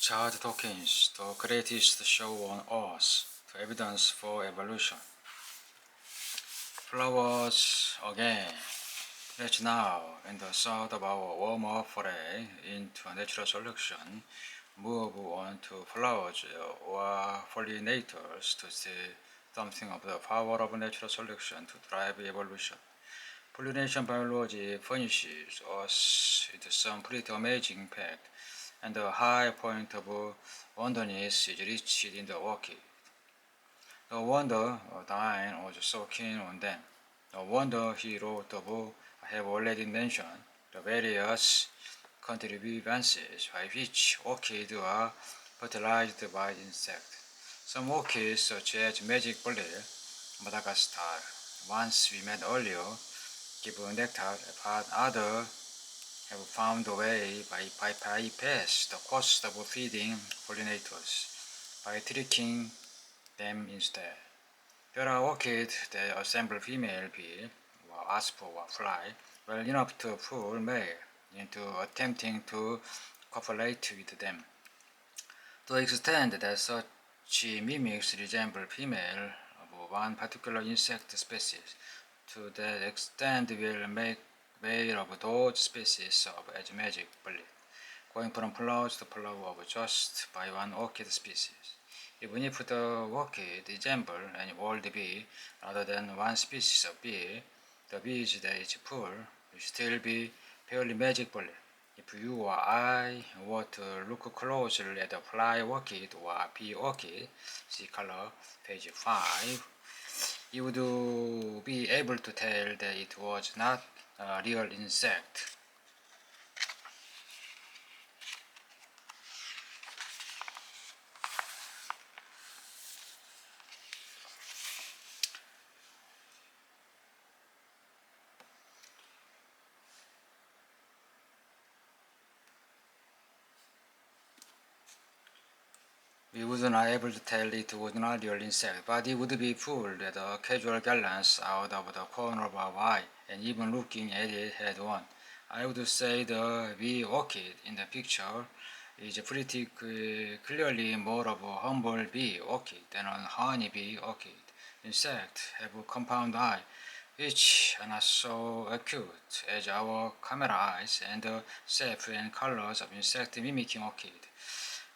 Richard Dawkins, the greatest show on earth, the evidence for evolution. Flowers again. Let's now, in the start of our warm-up foray into natural selection, move on to flowers or pollinators to see something of the power of natural selection to drive evolution. Pollination biology furnishes us with some pretty amazing facts, and the high point of wonderness is reached in the orchid. No wonder Dine was so keen on them. No wonder he wrote the book I have already mentioned, the various contrivances by which orchids are fertilized by insects. Some orchids, such as magic bullet, Madagascar, once we met earlier, give nectar, but others have found a way by bypass the cost of feeding pollinators by tricking them instead. There are orchids that assemble female bee, or wasp or fly, well enough to fool male into attempting to copulate with them. To the extent that such mimics resemble female of one particular insect species, to that extent will make male of those species as magic bullet, going from flowers to flower of just by one orchid species. Even if the orchid resemble an old bee rather than one species of bee, the bees that it pull will still be purely magic bullet. If you or I were to look closely at a fly orchid or bee orchid, see color page 5, you would be able to tell that it was not a real insect. We would not able to tell it was not real insect, but it would be fooled at a casual glance out of the corner of our eye, and even looking at it head on. I would say the bee orchid in the picture is pretty clearly more of a humble bee orchid than a honey bee orchid. Insects have a compound eye, which are not so acute as our camera eyes, and the shape and colors of insect mimicking orchid,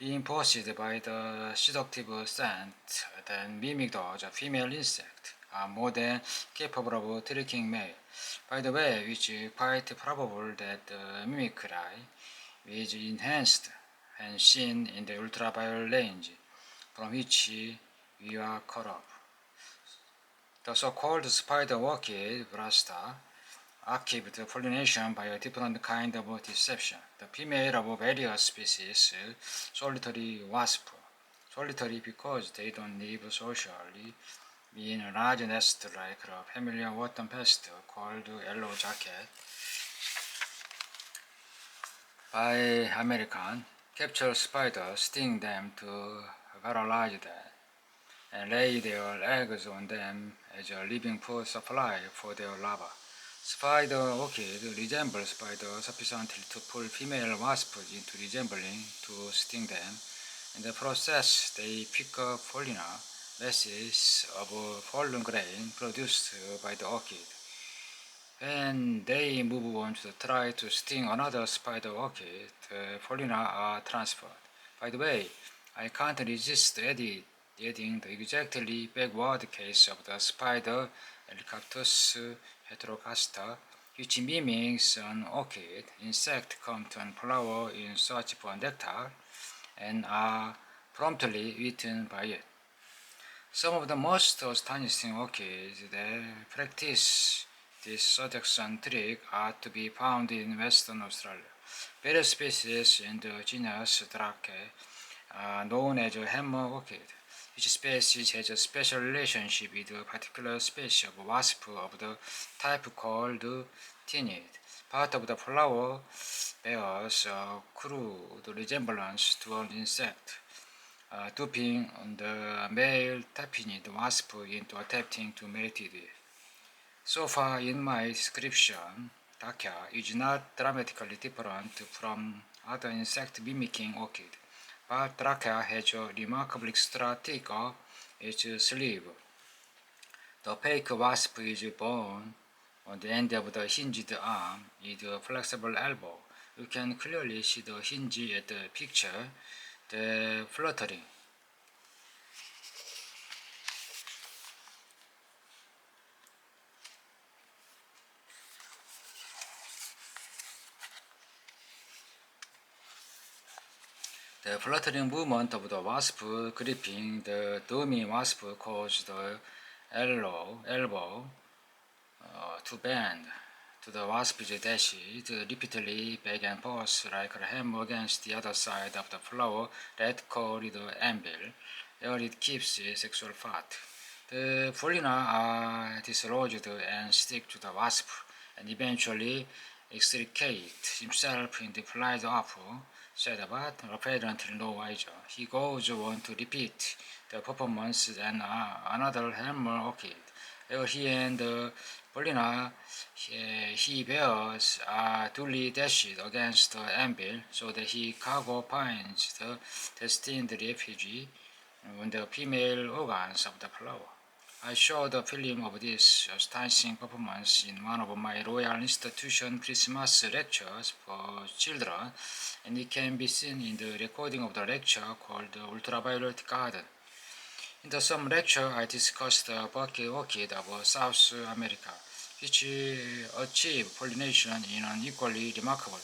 reinforced by the seductive scent that mimic those of female insect, are more than capable of tricking male. By the way, which is quite probable that the mimicry is enhanced and seen in the ultraviolet range, from which we are cut off. The so-called spider orchid, Brasta, achieved pollination by a different kind of deception. The female of various species, solitary wasp, solitary because they don't live socially, in a large nest like a familiar autumn pest called yellow jacket, by American, capture spiders, sting them to paralyze them, and lay their eggs on them as a living food supply for their larvae. Spider orchid resemble spiders sufficiently to pull female wasps into resembling to sting them. In the process, they pick up pollina, masses of pollen grain produced by the orchid. When they move on to try to sting another spider orchid, the pollina are transferred. By the way, I can't resist adding the exactly backward case of the spider Helicoptus heterogaster, which mimics an orchid. Insects come to a flower in search for nectar and are promptly eaten by it. Some of the most astonishing orchids that practice this seduction trick are to be found in Western Australia. Various species in the genus Dracae are known as a hammer orchid. Each species has a special relationship with a particular species of wasp of the type called tinid. Part of the flower bears a crude resemblance to an insect, duping the male tapinid wasp into attempting to mate with it. So far in my description, Dacia is not dramatically different from other insect mimicking orchid, but trachea has a remarkably extra thick its sleeve. The fake wasp is born on the end of the hinged arm with a flexible elbow. You can clearly see the hinge at the picture, the fluttering. The fluttering movement of the wasp gripping the dummy wasp causes the elbow to bend to the wasp's dashed repeatedly back and forth like a hammer against the other side of the flower that called the anvil, where it keeps sexual fat. The furlina are dislodged and stick to the wasp, and eventually extricate himself in the flight off, said but apparently no wiser. He goes on to repeat the performance and another hammer orchid, where he and the furlina he bears are duly dashed against the anvil, so that he cargo finds the destined refugee on the female organs of the flower. I showed a film of this astonishing performance in one of my Royal Institution Christmas lectures for children, and it can be seen in the recording of the lecture called The Ultraviolet Garden. In the same lecture, I discussed the bucket orchid of South America, which achieve pollination in an equally remarkable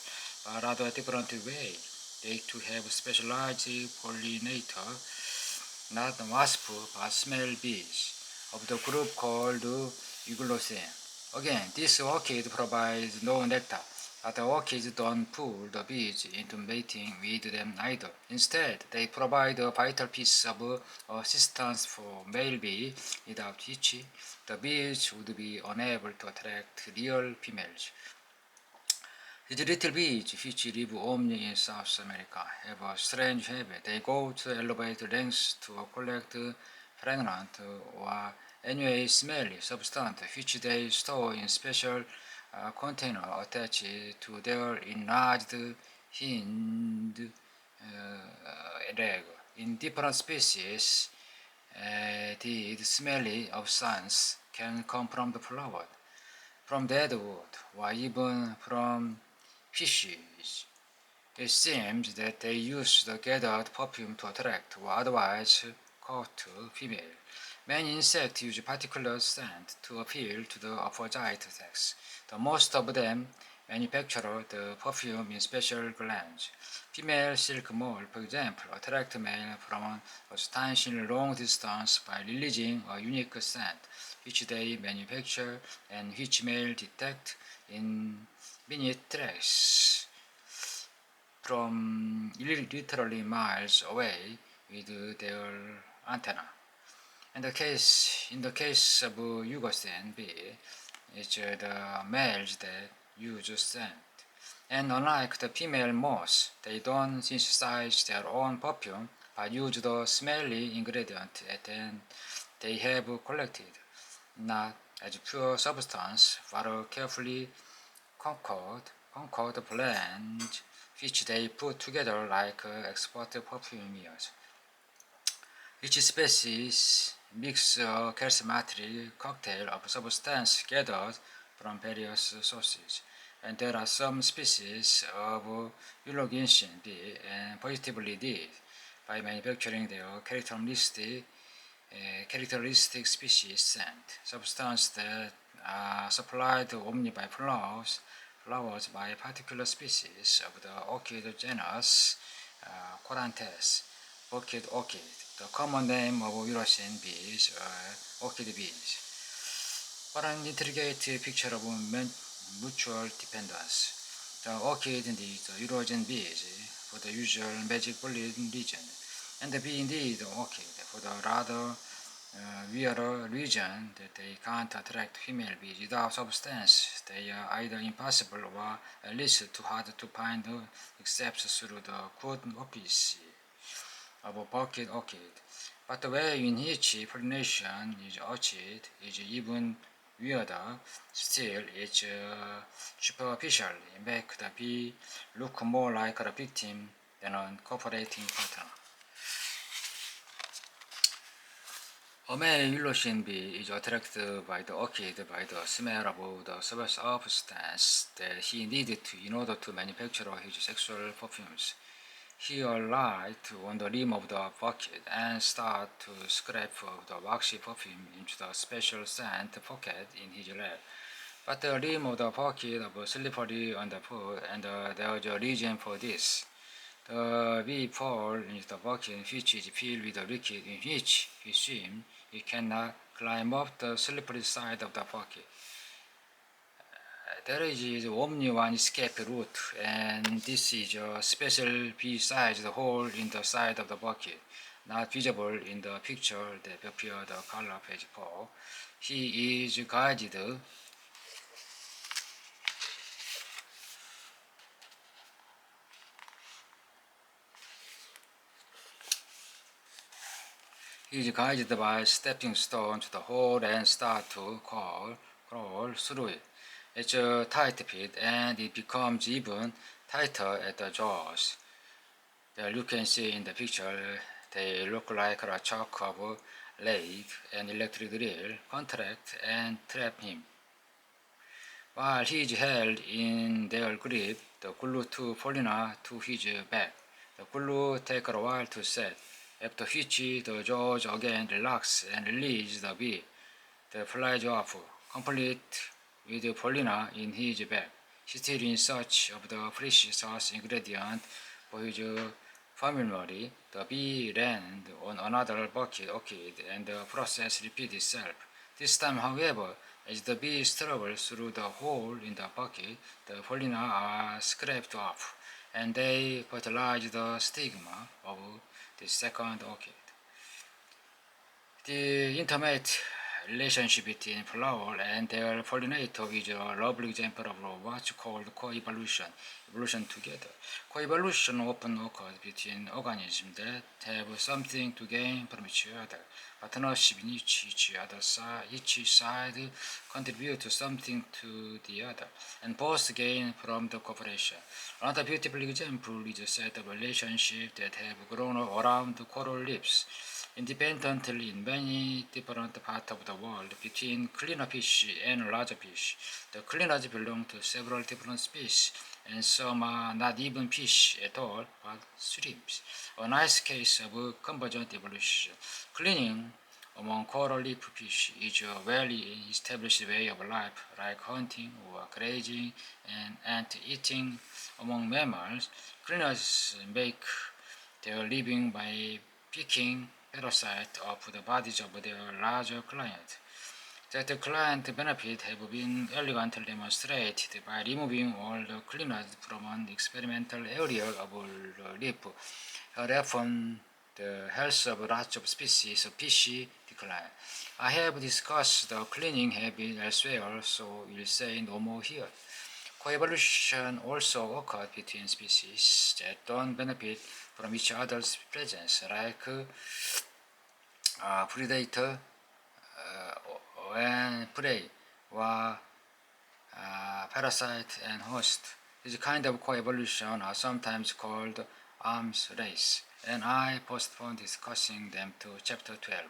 but rather different way. They too have specialized pollinator, not wasp but small bees, of the group called Euglosae. Again, this orchid provides no nectar, but the orchids don't pull the bees into mating with them either. Instead, they provide a vital piece of assistance for male bee, without which the bees would be unable to attract real females. These little bees, which live only in South America, have a strange habit. They go to elevated lengths to collect fragrant or anyway smelly substance, which they store in special container attached to their enlarged hind leg. In different species, the smelly substance can come from the flower, from dead wood, or even from fishes. It seems that they use the gathered perfume to attract or otherwise court female. Many insects use particular scent to appeal to the opposite sex. The most of them manufacture the perfume in special glands. Female silk moth, for example, attract male from a astonishingly long distance by releasing a unique scent, which they manufacture and which male detect in minute tracks from literally miles away with their antenna. In the case of Yugoslav bee, it's the males that use scent. And unlike the female moths, they don't synthesize their own perfume but use the smelly ingredient that they have collected, not as pure substance, but a carefully concord blend which they put together like expert perfumiers. Each species mix a charismatic cocktail of substance gathered from various sources, and there are some species of euloginshin bee and positively did by manufacturing their characteristic species scent, substance that are supplied only by flowers by particular species of the orchid genus Corantes, bucket orchid. The common name of Eurasian bees are orchid bees. What an intricate picture of mutual dependence. The orchid needs the Eurasian bees for the usual magic bullet region, and the bee needs the orchid for the rather weirder region that they can't attract female bees without substance. They are either impossible or at least too hard to find except through the good office of a bucket orchid. But the way in which pollination is achieved is even weirder. Still, it's superficially make the bee look more like a victim than a cooperating partner. A male illusion bee is attracted by the orchid by the smell of the substance that he needed in order to manufacture his sexual perfumes. He alights on the rim of the bucket and starts to scrape the waxy perfume into the special scent pocket in his lap. But the rim of the bucket was slippery underfoot, and there was a reason for this. The bee falls into the bucket which is filled with the liquid in which he swims. He cannot climb up the slippery side of the bucket. There is only one escape route, and this is a special bee-sized hole in the side of the bucket, not visible in the picture that appeared on color page 4. He is guided by stepping stone to the hole and start to crawl through it. It's a tight fit, and it becomes even tighter at the jaws. There you can see in the picture, they look like a chalk of lead and electric drill contract and trap him. While he is held in their grip, the glue to Polina to his back. The glue takes a while to set, after which the jaws again relax and release the bee. The flies off, complete with Polina in his back. Still in search of the precious ingredient for his formulary, the bee landed on another bucket orchid, and the process repeats itself. This time, however, as the bee travels through the hole in the bucket, the pollen are scraped off, and they fertilize the stigma of the second orchid. The intimate relationship between flower and their pollinator is a lovely example of what's called co-evolution, evolution together. Co-evolution often occurs between organisms that have something to gain from each other. Partnership in each side contributes something to the other, and both gain from the cooperation. Another beautiful example is a set of relationships that have grown around coral reefs independently in many different parts of the world between cleaner fish and larger fish. The cleaners belong to several different species, and some are not even fish at all, but shrimps. A nice case of convergent evolution. Cleaning among coral reef fish is a well-established way of life, like hunting or grazing and ant-eating among mammals. Cleaners make their living by picking parasites off the bodies of their larger clients. That the client benefits have been elegantly demonstrated by removing all the cleaners from an experimental area of the reef. Often, the health of lots of species of fish decline. I have discussed the cleaning habit elsewhere, so we'll say no more here. Coevolution also occurs between species that don't benefit from each other's presence, like predator and prey, or parasite and host. This kind of coevolution are sometimes called arms race, and I postpone discussing them to chapter 12.